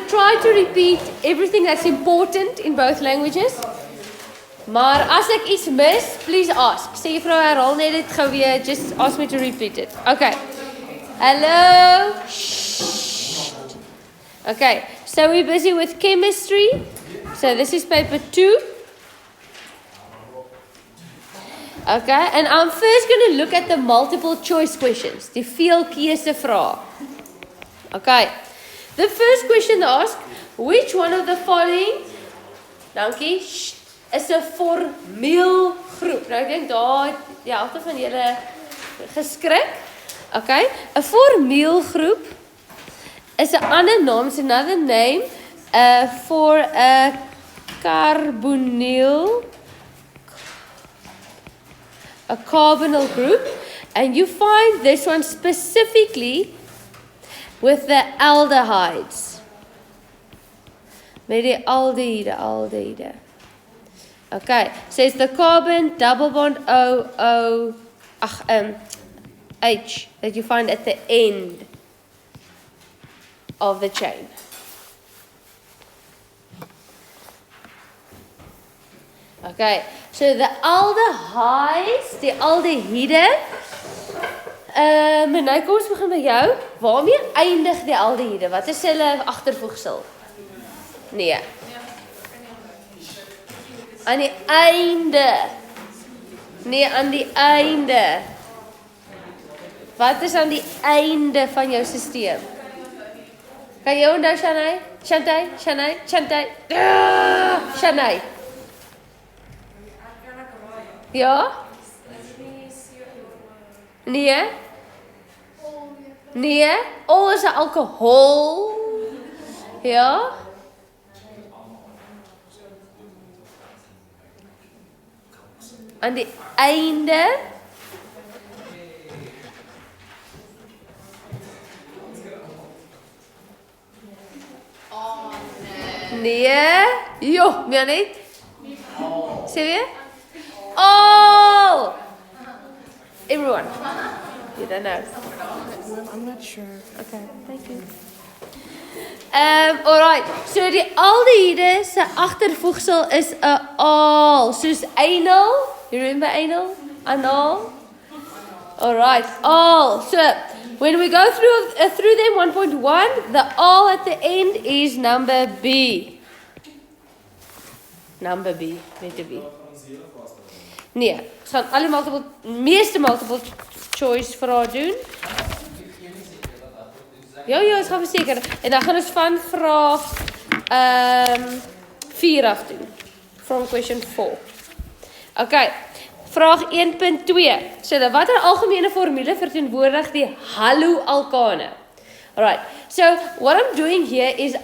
try to repeat everything that's important in both languages. Maar as ek iets mis, please ask. Sê juffrou herhaal net dit gou weer, just ask me to repeat it. Okay. Hello. Shh. Okay, so we're busy with chemistry. So this is paper 2. Okay, and I'm first going to look at the multiple choice questions. Die veelkeuse vrae. Okay. The first question asks, which one of the following, dankie, is 'n formeelgroep? Nou ek dink daar die helfte van julle geskrik. Okay, 'n formeelgroep is 'n ander naam, is another name for a carbonyl, a carbonyl group, and you find this one specifically with the aldehydes. Met die aldehyde. Okay, so it's the carbon double bond H that you find at the end of the chain. Okay, so the aldehydes, die aldehyde. En nou kom ons begin by jou. Waarmee eindig die aldehyde? Wat is hulle agtervoegsel? Nee. Aan die einde. Nee, aan die einde. Wat is aan die einde van jou stelsel? Kan jy onthou, Shanay? Shanay. Shanay. Ja? Nee? Nee? Al is 'n alkohol. Ja? Aan die einde. Oh, nee. Jo, meer niet. Sê weer? All. Everyone. You don't know. I'm not sure. Okay, thank you. Alright. So die aldehyde se agtervoegsel is 'n al, soos anal. You remember anal? Anal. Alright, all. So when we go through them 1.1, the all at the end is number B. Number B, net te B. Nee, ons gaan alle meeste multiple choice vrae doen. Ja, ons gaan verseker. En dan gaan ons van vraag 4 af doen. From question 4. Okay. Vraag 1.2. So, watter algemene formule verteenwoordig die haloalkane? Alright. So, what I'm doing here is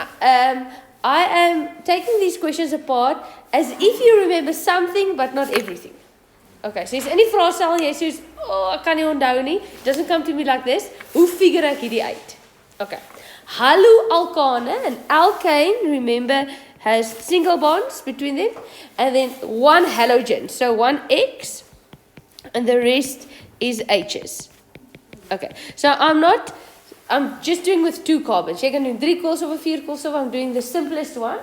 I am taking these questions apart as if you remember something but not everything. Okay, so as in die vraestel jy sê, ek kan nie onthou nie. It doesn't come to me like this. Hoe figure ek hierdie uit? Okay. Haloalkane, an alkane, remember, has single bonds between them, and then one halogen. So one X, and the rest is H's. Okay. So I'm just doing with 2 carbons. Jy kan doen 3 koolstoffe, 4 koolstoffe. I'm doing the simplest one.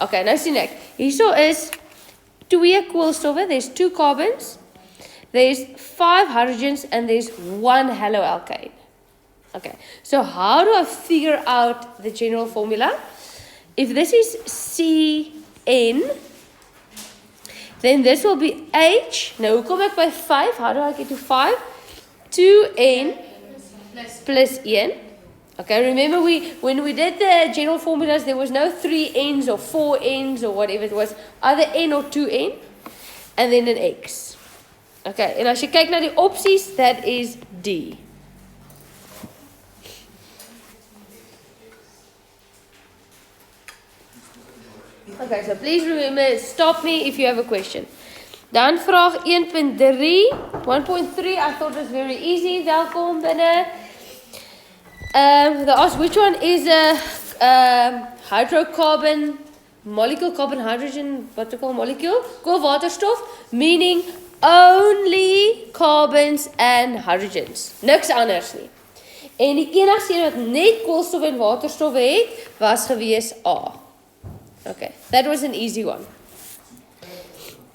Okay, nou sien ek. Hierso is 2 koolstoffe, there's 2 carbons, there's 5 hydrogens, and there's 1 haloalkane. Okay, so how do I figure out the general formula? If this is Cn, then this will be H. Now, hoe kom ek by 5? How do I get to 5? 2N plus N. Okay, remember when we did the general formulas, there was no 3 N's or 4 N's or whatever it was. Either N or 2N, and then an X. Okay, en as jy kyk na die opsies, that is D. Okay, so please remember, stop me if you have a question. Dan vraag 1.3, 1.3, I thought was very easy. Welkom binne. They ask which one is a hydrocarbon molecule, carbon hydrogen, what we call molecule, koolwaterstof, meaning only carbons and hydrogens. Niks anders nie. En die enigste een wat net koolstof en waterstof het, was gewees A. Okay, that was an easy one.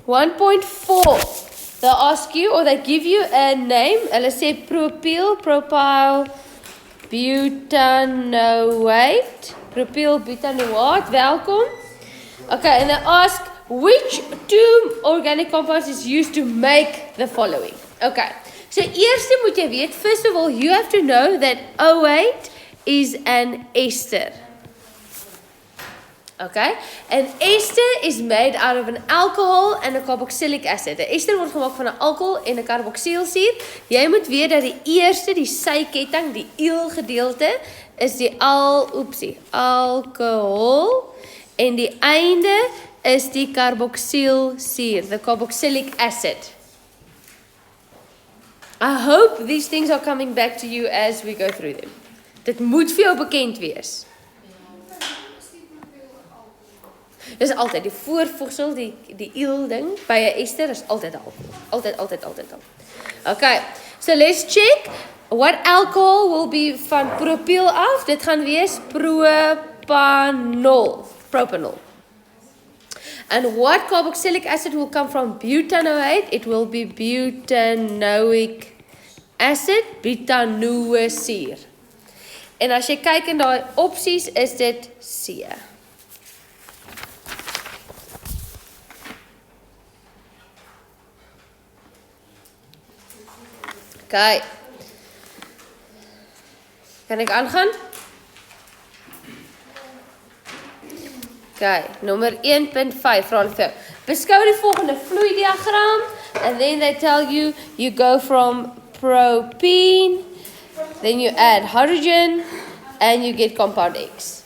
1.4. They'll ask you, or they give you a name. Hulle sê propyl, propyl, butanoate. Propyl, butanoate. Welkom. Okay, and they ask, which two organic compounds is used to make the following? Okay, so eerste moet jy weet, first of all, you have to know that O8 is an ester. Okay, an ester is made out of an alcohol and a carboxylic acid. 'n Ester word gemaak van 'n alkohol en 'n carboxylsuur. Jy moet weet dat die eerste, die syketting, die eel gedeelte is die alcohol en die einde is die carboxylsuur, the carboxylic acid. I hope these things are coming back to you as we go through them. Dit moet vir jou bekend wees. Dis altyd die voorvoegsel, die eel ding by 'n ester is altyd alcohol. Altyd. Okay, so let's check what alcohol will be van propyl af. Dit gaan wees propanol. And what carboxylic acid will come from butanoate? It will be butanoic acid, butanoesuur. En as jy kyk in daai opsies, is dit C. Okay. Kan ek aangaan? Okay, nommer 1.5 vra hulle vir jou. Beskou die volgende vloeidiagram and then they tell you go from propene, then you add hydrogen and you get compound X.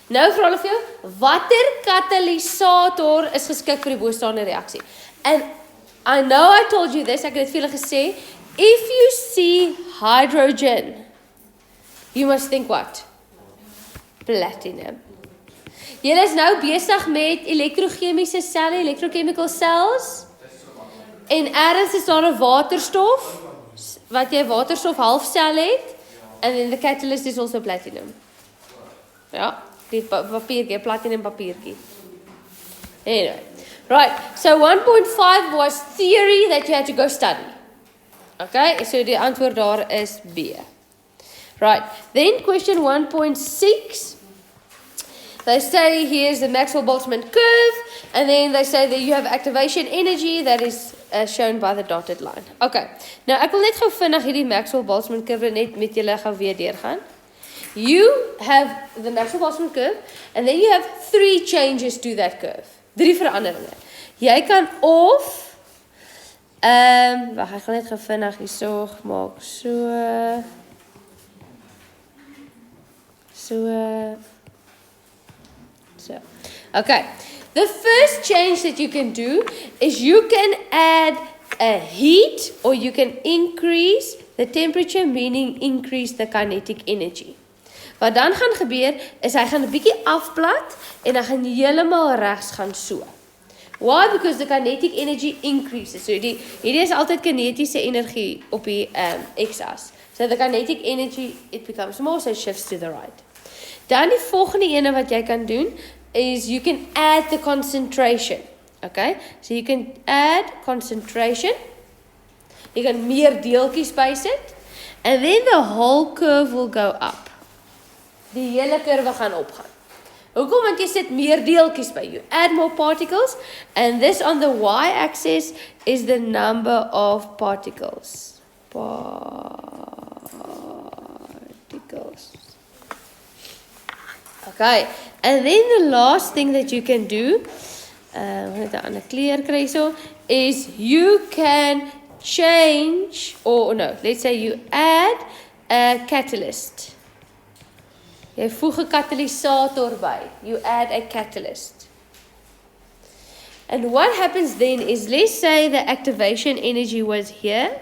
Nou vra hulle vir jou, watter katalisator is geskik vir die bostaande reaksie? And I know I told you this, ek het dit vir julle gesê, if you see hydrogen, you must think what? Platinum. Julle is nou besig met elektrochemiese selle, electrochemical cells. En ergens is daar 'n waterstof, wat jy waterstof halfsel het, and then the catalyst is also platinum. Ja, die papiertjie, platinum papiertjie. Anyway, right, so 1.5 was theory that you had to go study. Okay, so die antwoord daar is B. Right, then question 1.6. They say here's the Maxwell-Boltzmann curve, and then they say that you have activation energy that is shown by the dotted line. Okay, nou ek wil net gou vinnig hierdie Maxwell-Boltzmann curve net met julle gou weer deurgaan. You have the Maxwell-Boltzmann curve, and then you have 3 changes to that curve. 3 veranderinge. Jy kan of wag, ek gaan net gou vinnig hierso maak. So. Okay, the first change that you can do is you can add a heat or you can increase the temperature, meaning increase the kinetic energy. Wat dan gaan gebeur is hy gaan 'n bietjie afplat en hy gaan heeltemal regs gaan so. Why? Because the kinetic energy increases. So hierdie is altyd kinetiese energie op die x-as. So the kinetic energy, it becomes more, so it shifts to the right. Dan die volgende ene wat jy kan doen is you can add the concentration. Okay? So you can add concentration. Jy kan meer deeltjies bysit and then the whole curve will go up. Die hele kurwe gaan opgaan. Hoekom? Want jy sit meer deeltjies by. You add more particles and this on the y-axis is the number of particles. Okay, and then the last thing that you can do, net 'n ander kleur kry so, is you can change, or no, let's say you add a catalyst. Jy voeg 'n katalisator by. You add a catalyst. And what happens then is, let's say the activation energy was here.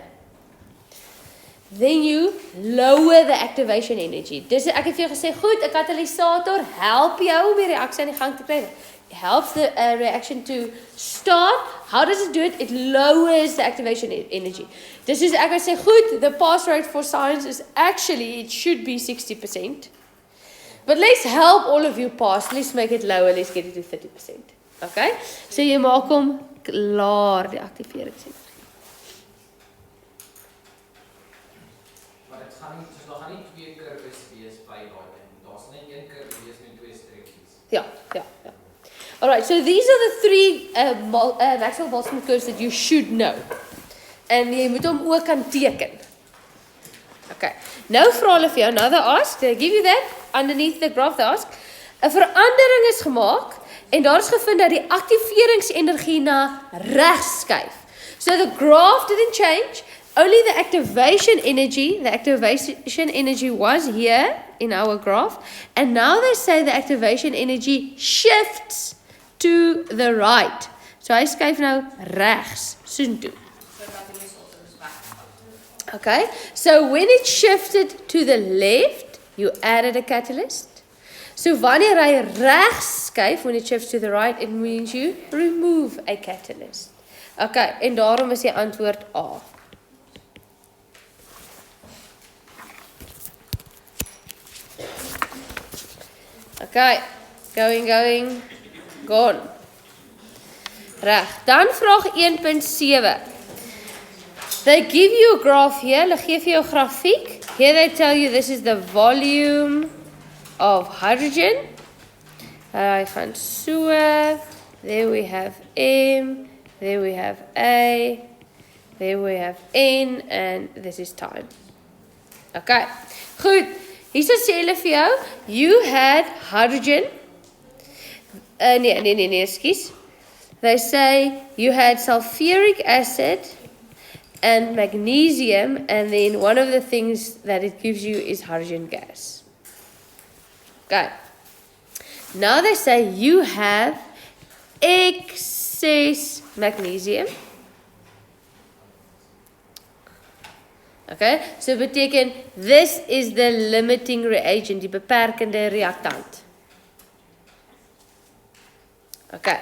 Then you lower the activation energy. Dis ek het vir jou gesê, goed, 'n katalisator help jou om die reaksie aan die gang te kry. helps the reaction to start. How does it do it? It lowers the activation energy. This is, ek sê, goed, the pass rate for science is actually, it should be 60%. But let's help all of you pass. Let's make it lower. Let's get it to 30%. Okay? So jy maak hom klaar, die activeringsenergie. Maar dit gaan nie, dus daar gaan nie 2 kurwes wees by daai ding. Daar's net 1 kurwe wees met 2 streepies. Ja. Alright, so these are the 3 Maxwell-Boltzmann curves that you should know. En jy moet hom ook kan teken. Okay. Nou vra hulle vir jou, now they ask, they give you that, underneath the graph they ask, 'n verandering is gemaak, en daar is gevind dat die activeringsenergie na regs skuif. So the graph didn't change, only the activation energy was here in our graph, and now they say the activation energy shifts to the right. So hy skuif nou regs, soontoe. Okay, so when it shifted to the left, you added a catalyst. So wanneer hy regs skuif, when it shifts to the right, it means you remove a catalyst. Okay, en daarom is die antwoord A. Okay, going, gone. Reg, dan vraag 1.7. They give you a graph here, hulle gee vir jou grafiek. Here they tell you this is the volume of hydrogen. Hy gaan so, there we have M, there we have A, there we have N, and this is time. Okay, goed. Hier sê hulle vir jou, you had hydrogen. Nee, excuse. They say you had sulfuric acid and magnesium, and then one of the things that it gives you is hydrogen gas. Okay. Now they say you have excess magnesium. Okay, so beteken this is the limiting reagent, die beperkende reactant. Okay,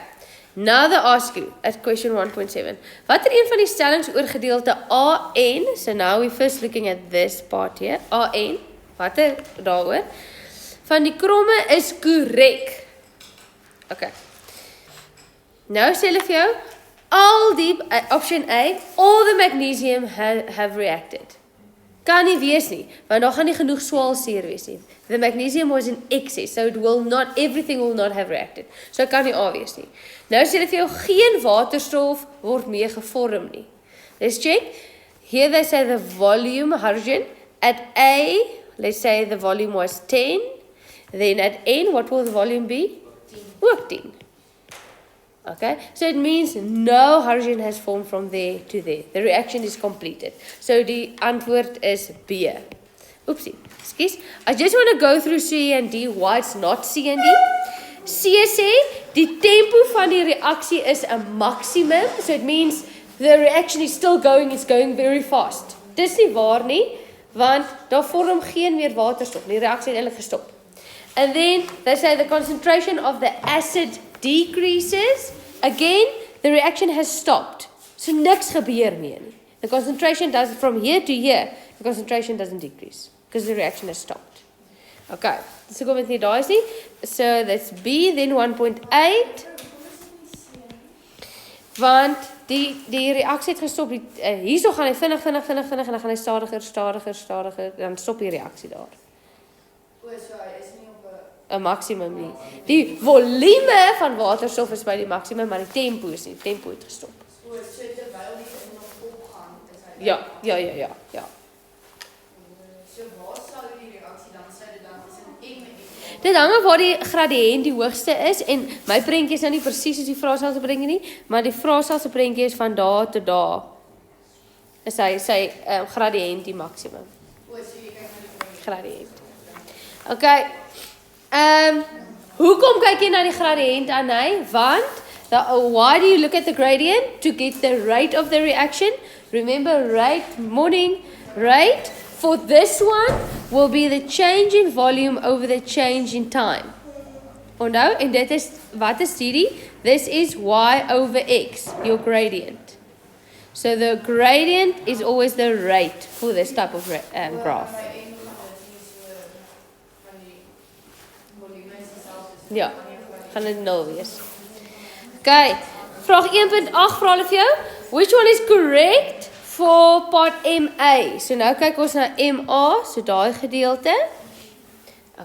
now they ask you at question 1.7, watter een van die stellings oor gedeelte AN, so now we're first looking at this part here, AN, watter daaroor, van die kromme is korrek. Okay, nou sê hulle vir jou, all die, option A, all the magnesium have reacted. Kan nie wees nie, want daar gaan nie genoeg swaalsuur wees nie. The magnesium was in excess, so everything will not have reacted. So kan nie A wees nie. Nou sê dit vir jou, geen waterstof word mee gevorm nie. Let's check. Here they say the volume, hydrogen, at A, let's say the volume was 10. Then at N, what will the volume be? 10. Okay, so it means no hydrogen has formed from there to there. The reaction is completed. So the antwoord is B. Oopsie, excuse. I just want to go through C and D, why it's not C and D. C sê, die tempo van die reaksie is a maximum. So it means the reaction is still going, it's going very fast. Dis nie waar nie, want daar vorm geen meer waterstof. Die reaksie het eintlik gestop. And then they say the concentration of the acid decreases. Again, the reaction has stopped. So niks gebeur meer nie. The concentration does, from here to here, the concentration doesn't decrease because the reaction has stopped. Okay, so kom met nie daar is nie. So that's B, then 1.8. Want die reaksie het gestop. Hierso gaan hy vinnig en dan gaan hy stadiger, dan stop die reaksie daar. Een maximum nie. Die volume van waterstof is by die maximum, maar die tempo is nie. Die tempo het gestop. So terwyl die nog opgaan, is hy... Ja. So waar sal die reaksie dan sê dit dan is in M en M? Dit hang af waar die gradiënt die hoogste is, en my prentjie is nou nie presies soos die vraestel se prentjie nie, maar die vraestel se prentjie is van daar tot daar. Is sy gradiënt die maximum. O, so jy kyk na die gradiënt. Okay. Hoekom kyk jy na die gradiënt aan hy? Want, why do you look at the gradient? To get the rate of the reaction. Remember, rate for this one will be the change in volume over the change in time. Onthou, en dit is, wat is hierdie? This is y over x, your gradient. So the gradient is always the rate for this type of graph. Ja, gaan dit 0 wees. Okay, vraag 1.8 vra hulle vir jou. Which one is correct for part MA? So nou kyk ons na MA, so daai gedeelte.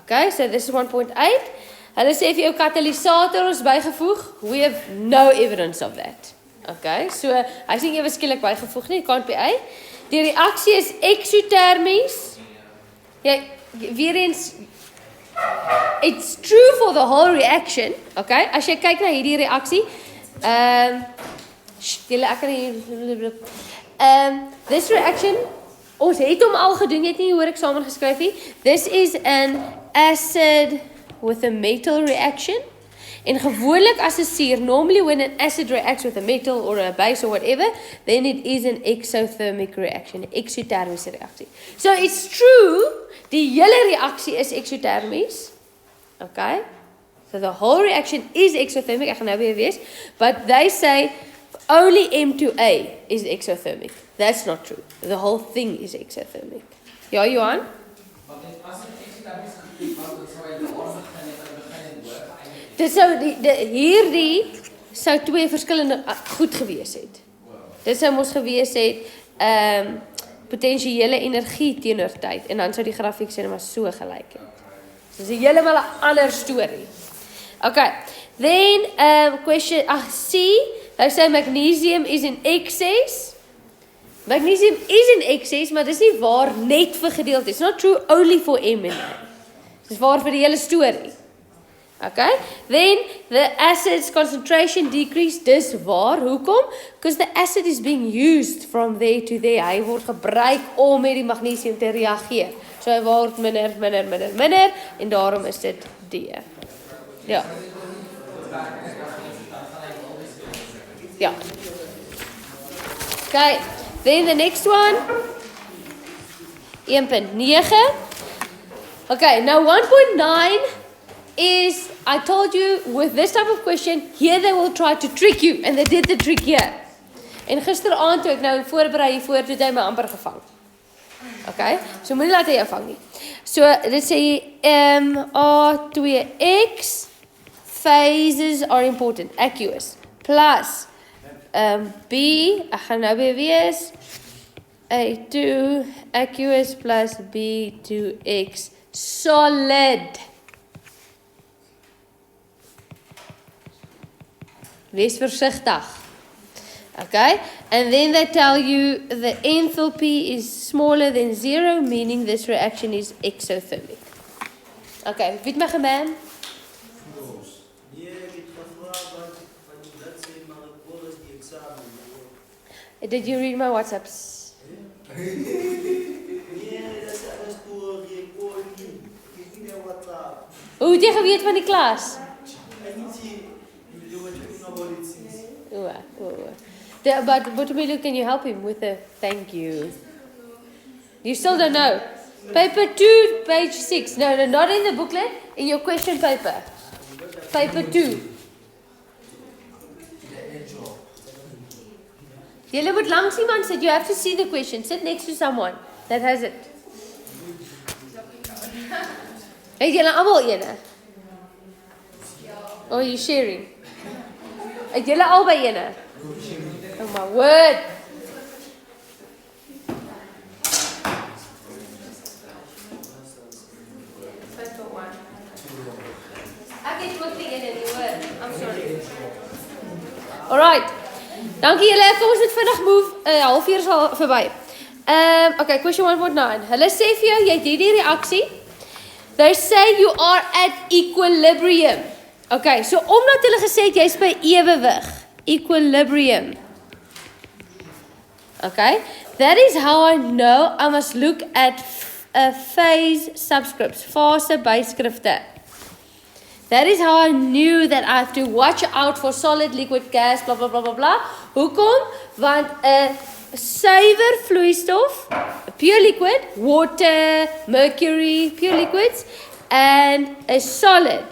Okay, so this is 1.8. Hulle sê vir jou katalysator is bygevoeg. We have no evidence of that. Okay, so hy's nie ewe skielik bygevoeg nie, can't be A. Die reaksie is eksotermies. Ja, weer eens, it's true for the whole reaction. Okay, as jy kyk na hierdie reaksie, this reaction, ons het hom al gedoen, jy het nie hoor ek saam geskryf nie. This is an acid with a metal reaction. En gewoonlik as 'n suur, normally when an acid reacts with a metal or a base or whatever, then it is an exothermic reaction, 'n eksotermiese reaksie. So it's true, die hele reaksie is eksotermies. Okay? So the whole reaction is exothermic, ek gaan nou weer wees, but they say only M2A is exothermic. That's not true. The whole thing is exothermic. Ja, Johan? Want as dit eksotermies gebied was, dan sou hy daar begin en hoor. Dit sou hierdie sou twee verskillende goed gewees het. Dit sou mos gewees het potensiële energie teenoor tyd en dan sou die grafiek sê maar so gelyk het. So dis heeltemal 'n ander storie. Okay. Then question C, they say magnesium is in excess. Magnesium is in excess, maar dis nie waar net vir gedeelte. It's not true only for M and A. Dis waar vir die hele storie. Okay, then the acid's concentration decreased. Dis waar, hoekom? Because the acid is being used from there to there. Hy word gebruik om met die magnesium te reageer. So hy word minder en daarom is dit D. Ja. Ja. Okay, then the next one 1.9. Okay, now 1.9 is, I told you, with this type of question, here they will try to trick you, and they did the trick here. En gisteraand toe ek nou voorberei hiervoor, toe het hy my amper gevang. Okay, so moenie laat hy jou vang nie. So, dit sê A2X, phases are important, aqueous, plus B, ek gaan nou weer wees, A2, aqueous plus B2X, solid. Wees versigtig. Okay, and then they tell you the enthalpy is smaller than 0, meaning this reaction is exothermic. Okay, wie het my gemeen? Did you read my WhatsApps? Hoe het jy geweet van die klas? But Botomelu, can you help him with a thank you? You still don't know. Paper 2, page 6. No, not in the booklet. In your question paper. Paper 2. Julle moet langs iemand sit. You have to see the question. Sit next to someone that has it. Het julle almal ene? Or are you sharing? Het julle albei ene? Oh my word. Ek het ook nie ene nie hoor. I'm sorry. Alright. Dankie julle. Kom ons moet vinnig move. 'n Halfuur is al verby. Okay, question 1.9. Hulle sê vir jou, jy het hierdie reaksie. They say you are at equilibrium. Okay, so omdat hulle gesê het jy's by ewewig, equilibrium. Okay, that is how I know I must look at phase subscripts, fase byskrifte. That is how I knew that I have to watch out for solid, liquid, gas, blah blah blah blah blah. Hoekom? Want 'n suiwer vloeistof, pure liquid, water, mercury, pure liquids, and a solid,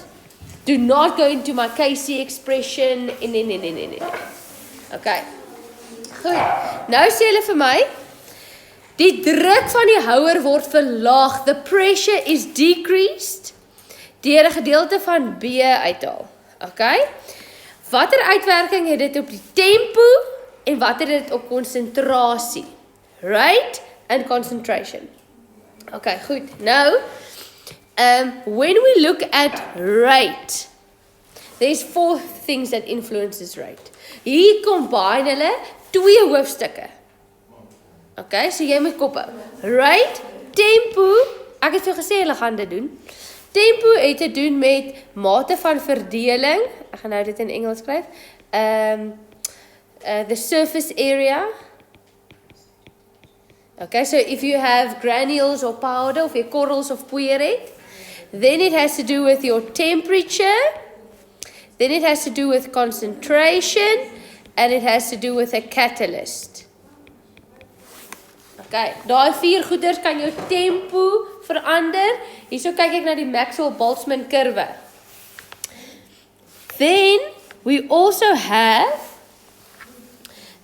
Do not go into my Phsc expression. Nee. Okay. Goed. Nou sê hulle vir my, die druk van die houer word verlaag. The pressure is decreased deur 'n gedeelte van B uithaal. Okay? Watter uitwerking het dit op die tempo en wat het dit op konsentrasie? Rate and concentration. Okay, goed. Now, when we look at rate, there's 4 things that influences rate. Hier combine hulle 2 hoofstukke. Okay, so jy moet kop hou. Rate, tempo, ek het vir gesê hulle gaan dit doen. Tempo het te doen met mate van verdeling. Ek gaan nou dit in Engels skryf. The surface area. Okay, so if you have granules or powder, of your korrels of poeier het, then it has to do with your temperature, then it has to do with concentration, and it has to do with a catalyst. Okay, daai 4 goeders kan jou tempo verander. Hierso kyk ek na die Maxwell-Boltzmann kurwe. Then we also have,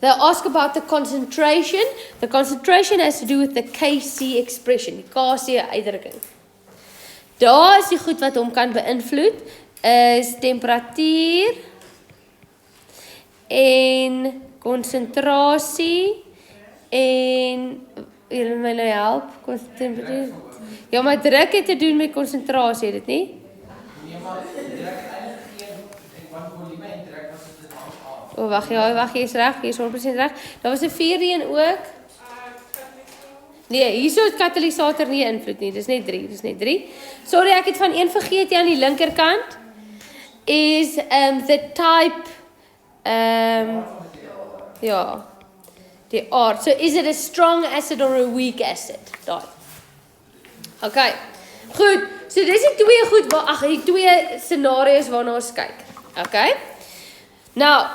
they ask about the concentration. The concentration has to do with the Phsc expression, die Kc uitdrukking. Daar is die goed wat hom kan beïnvloed, is temperatuur en konsentrasie en julle my nou help, temperatuur. Ja, maar druk het te doen met konsentrasie, het dit nie? Nee, maar druk eintlik geen wat volume en druk was dit af. O, wag, jy is reg, jy is 100% reg. Daar was 'n 4 een ook. Nee, hierso het katalisator nie invloed nie. Dis net 3. Sorry, ek het van een vergeet hier aan die linkerkant. Is the type ja. Die aard. So is it a strong acid or a weak acid? Daai. Okay. Goed. So dis die 2 goed waar die 2 scenario's waarna ons kyk. Okay? Now,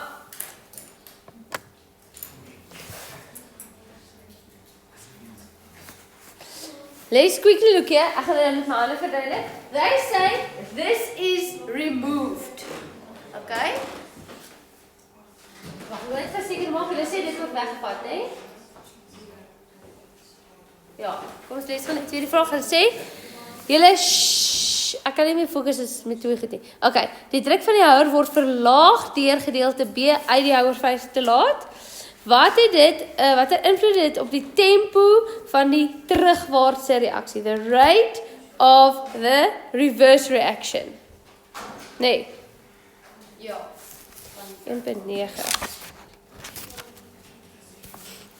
let's quickly look here. Ek gaan dit met my hande verduidelik. They say this is removed. Okay? Wag, ek wil net seker maak hulle sê dit word weggevat, hè? Ja, kom ons lees van die tweede vraag. Hulle sê julle ek kan nie meer fokus met 2 goed nie. Okay, die druk van die houer word verlaag deur gedeelte B uit die houervys te laat. Watter invloed het dit op die tempo van die terugwaartse reaksie? The rate of the reverse reaction. Nee. Ja. 1.9.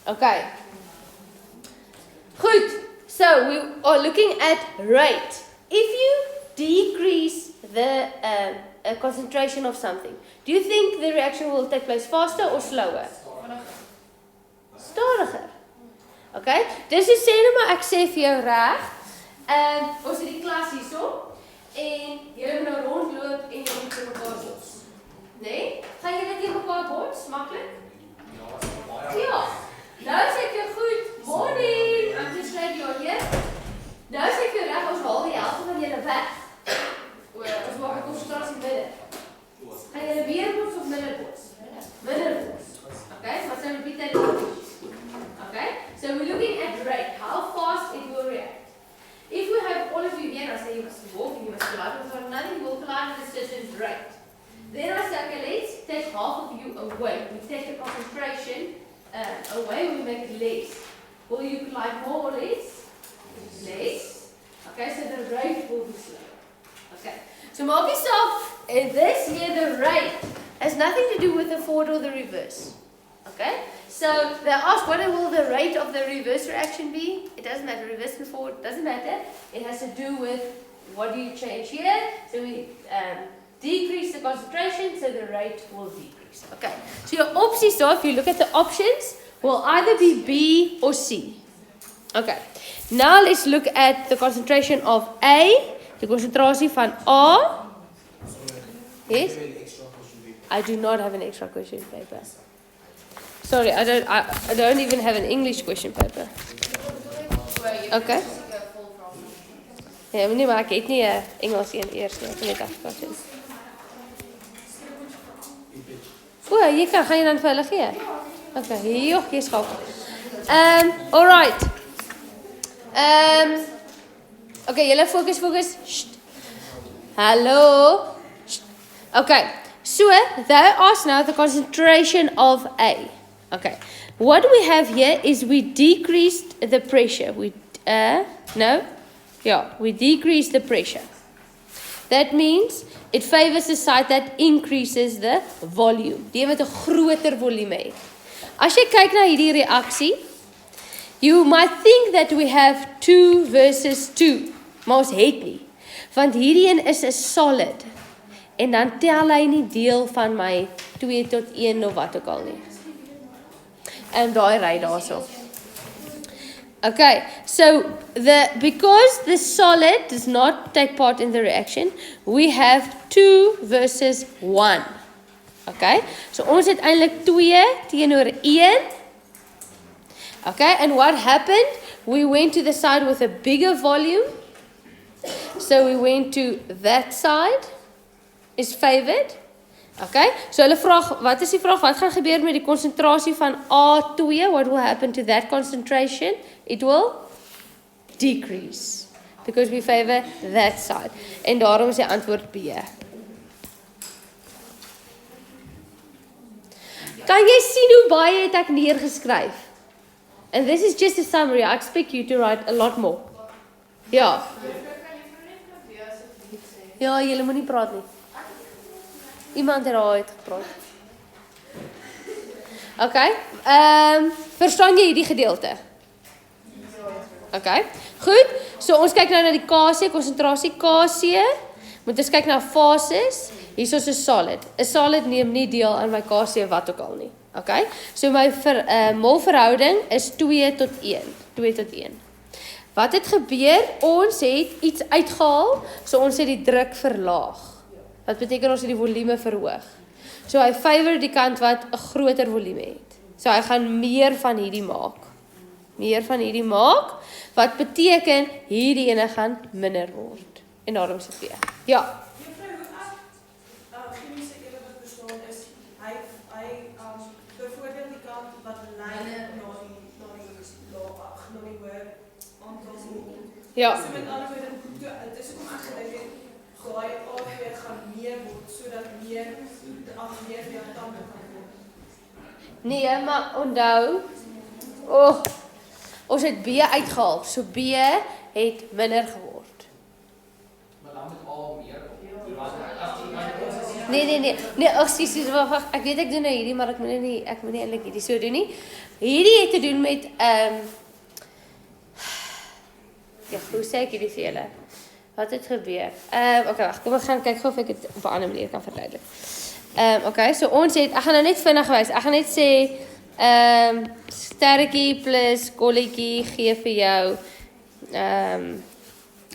Okay. Goed. So we are looking at rate. If you decrease the concentration of something, do you think the reaction will take place faster or slower? Stadiger. Okay? Dis so sê nou maar ek sê vir jou reg. Ons het die klas hierso en julle moet nou rondloop en julle moet mekaar bots. Nee? Gaan julle teen mekaar bots maklik? Ja. Nou sê ek jou goed. Morning. I'm just glad you're here. Nou sê ek jou reg, ons haal die helfte van julle weg. Ons maak 'n konsentrasie midden. Gaan julle weer bots of minder bots? Minder bots. Okay, maar so repeat that. Okay, so we're looking at rate, how fast it will react. If we have all of you here, I say you must walk, you must collide with one another, you will collide with a certain rate. Then I say, okay, let's take half of you away. We take the concentration away, we make it less. Will you collide more or less? Less. Okay, so the rate will be slower. Okay, so maak yourself, this here, the rate has nothing to do with the forward or the reverse. Okay, so they ask what will the rate of the reverse reaction be? It doesn't matter, reverse and forward, doesn't matter. It has to do with what do you change here. So we decrease the concentration, so the rate will decrease. Okay, so your opties, so if you look at the options, will either be B or C. Okay, now let's look at the concentration of A, the concentratie van A. Yes? I do not have an extra question paper. Sorry, I don't even have an English question paper. Okay. Ja, nee, maar ek het nie 'n Engels een eers nie. Ek het net Afrikaans. O, jy kan, gaan jy dan vir hulle gee? Okay, joh, jy skop. Alright. Okay, julle fokus. Sst. Hallo. Sst. Okay, so they ask now the concentration of A. Okay, what we have here is we decreased the pressure. We decreased the pressure. That means it favors the side that increases the volume. Die wat 'n groter volume het. As jy kyk na hierdie reaksie, you might think that we have 2 versus 2, maar ons het nie. Want hierdie een is 'n solid. En dan tel hy nie deel van my 2 tot 1 of wat ook al nie. En daai ry daarso. Okay, so because the solid does not take part in the reaction, we have 2 versus 1. Okay, so ons het eintlik 2 teenoor 1. Okay, and what happened? We went to the side with a bigger volume. So we went to that side is favored. Okay, so hulle vra, wat is die vraag? Wat gaan gebeur met die konsentrasie van A2? What will happen to that concentration? It will decrease because we favor that side. En daarom is die antwoord B. Kan jy sien hoe baie het ek neergeskryf? And this is just a summary. I expect you to write a lot more. Ja. Ja, julle moenie praat nie. Iemand het daar uitgepraat. Okay. Verstaan jy hierdie gedeelte? Okay. Goed. So ons kyk nou na die Kc, konsentrasie Kc. Moet ons kyk na fases. Hier is 'n solid. 'n Solid neem nie deel aan my Kc wat ook al nie. Okay? So my mol verhouding is 2 tot 1. 2 tot 1. Wat het gebeur? Ons het iets uitgehaal, so ons het die druk verlaag. Wat beteken ons het die volume verhoog. So hy favor die kant wat 'n groter volume het. So hy gaan meer van hierdie maak. Meer van hierdie maak, wat beteken hierdie ene gaan minder word. En daarom is dit weer. Ja. Ja. So met ander woorde, dit is ook aangedink daai A2 gaan meer word sodat meer die tande kan word. Nee, maar onthou, ons het B uitgehaal. So B het minder geword. Maar dan moet A meer word. Nee, ekskuus, wag, ek weet ek doen nou hierdie, maar ek moet nie eintlik hierdie so doen nie. Hierdie het te doen met ja, hoe sê ek hierdie vir julle? Wat het gebeur? Okay, wag, kom ons gaan kyk gou of ek dit op 'n ander manier kan verduidelik. Okay, so ons het, ek gaan nou net vinnig wys. Ek gaan net sê sterretjie plus kolletjie gee vir jou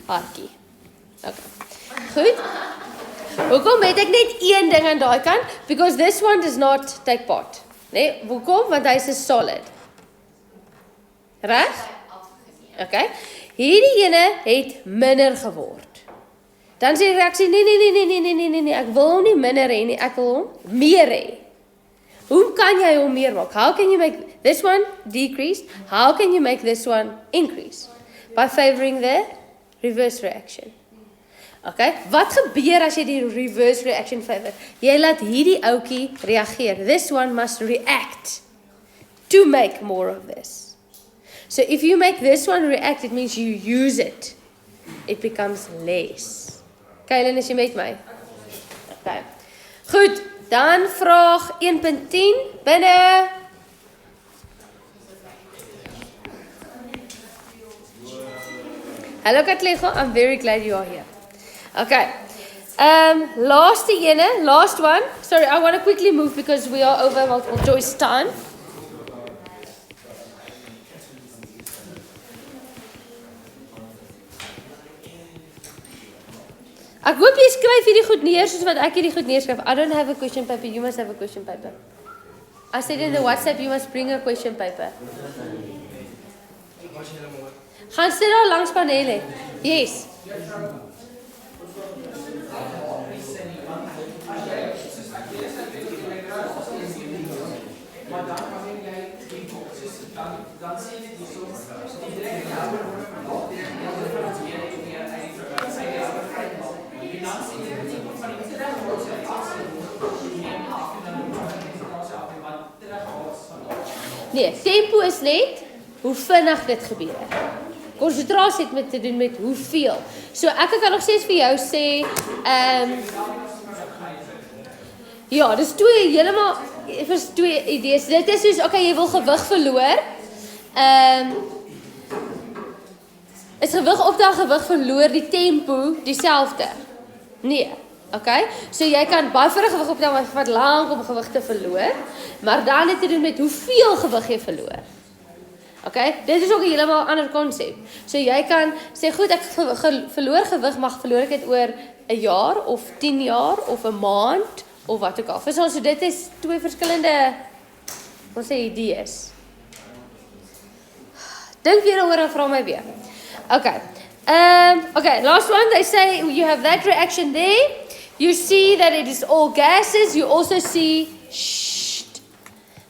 hartjie. Okay. Goed. Hoekom het ek net een ding aan daai kant? Because this one does not take part. Nee, hoekom? Want hy's 'n solid. Reg? Okay. Hierdie ene het minder geword. Dan sê die reaksie, nee, ek wil hom nie minder hê nie, ek wil hom meer hê. Hoe kan jy hom meer maak? How can you make this one decrease? How can you make this one increase? By favoring the reverse reaction. Okay, wat gebeur as jy die reverse reaction favor? Jy laat hierdie ouetjie reageer. This one must react to make more of this. So if you make this one react, it means you use it. It becomes less. Kylen, is jy met my? Okay. Goed, dan vraag 1.10 binne. Hello Katlego, I'm very glad you are here. Okay. Last one. Sorry, I want to quickly move because we are over multiple choice time. Ek hoop jy skryf hierdie goed neer soos wat ek hierdie goed neerskryf. I don't have a question paper, you must have a question paper. I said in the WhatsApp you must bring a question paper. Gaan sit daar langs panele. Yes. Nee, tempo is net hoe vinnig dit gebeur. Konsentrasie het met te doen met hoeveel. So ek kan nog steeds vir jou sê, ja, dis twee idees. Dit is soos, okay, jy wil gewig verloor. Is gewig optel, gewig verloor, die tempo dieselfde? Nee. Okay? So jy kan baie vinnig gewig optel, maar vat lank om gewig te verloor, maar dan het te doen met hoeveel gewig jy verloor. Okay? Dit is ook 'n heeltemal ander konsep. So jy kan sê goed, ek verloor gewig, mag verloor ek dit oor 'n jaar of 10 jaar of 'n maand of wat ook al. Verstaan, so dit is twee verskillende ons sê idees. Dink weer oor en vra my weer. Okay. Okay, last one, they say you have that reaction there. You see that it is all gases. You also see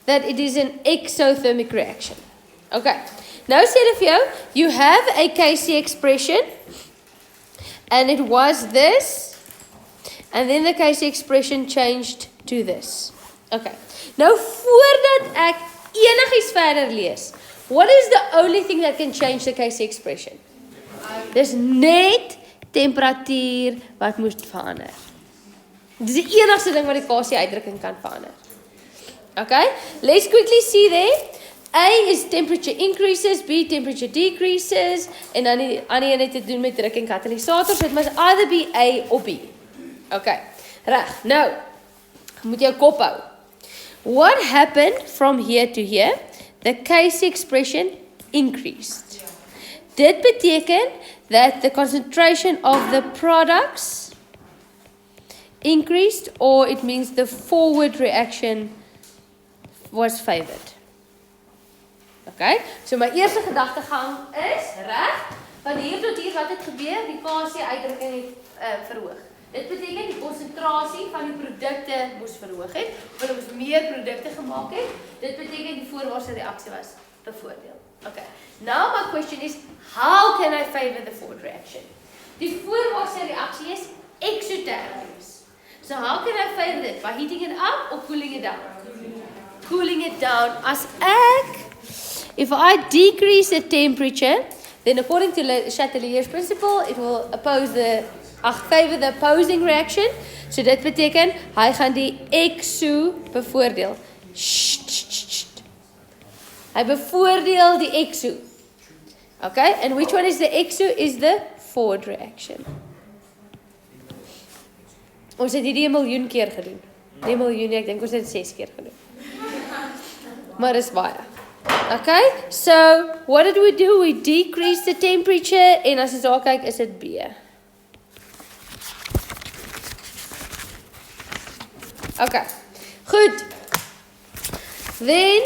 that it is an exothermic reaction. Okay. Nou sê hulle vir jou, you have a Phsc expression and it was this and then the Phsc expression changed to this. Okay. Nou voordat ek enigiets verder lees, what is the only thing that can change the Phsc expression? Dis net temperatuur wat moet verander. Dis die enigste ding wat die Phsc uitdrukking kan verander. Okay? Let's quickly see there. A is temperature increases, B temperature decreases, en dan die ander een het te doen met druk en katalysators. It must either be A of B. Okay. Reg. Nou, moet jou kop hou. What happened from here to here? The Phsc expression increased. Dit beteken that the concentration of the products increased, or it means the forward reaction was favored. Okay, so my eerste gedagtegang is, reg, van hier tot hier wat het gebeur, die Phsc uitdrukking het verhoog. Dit beteken die konsentrasie van die produkte moes verhoog het, of hulle moes meer produkte gemaak het. Dit beteken die voorwaartse reaksie was bevoordeel. Okay, now my question is, how can I favor the forward reaction? Die voorwaartse reaksie is exothermic. So how can I favor it? By heating it up or cooling it down? Cooling it down. As if I decrease the temperature, then according to Chatelier's principle, it will favor the opposing reaction. So dit beteken, hy gaan die exo bevoordeel. Hy bevoordeel die exo. Okay, and which one is the exo? Is the forward reaction. Ons het hierdie 1 miljoen keer gedoen. Nie 1 miljoen, ek dink ons het 6 keer gedoen. Maar dis baie. Okay, so what did we do? We decreased the temperature, en as ons daar kyk, is dit B. Okay, goed. Then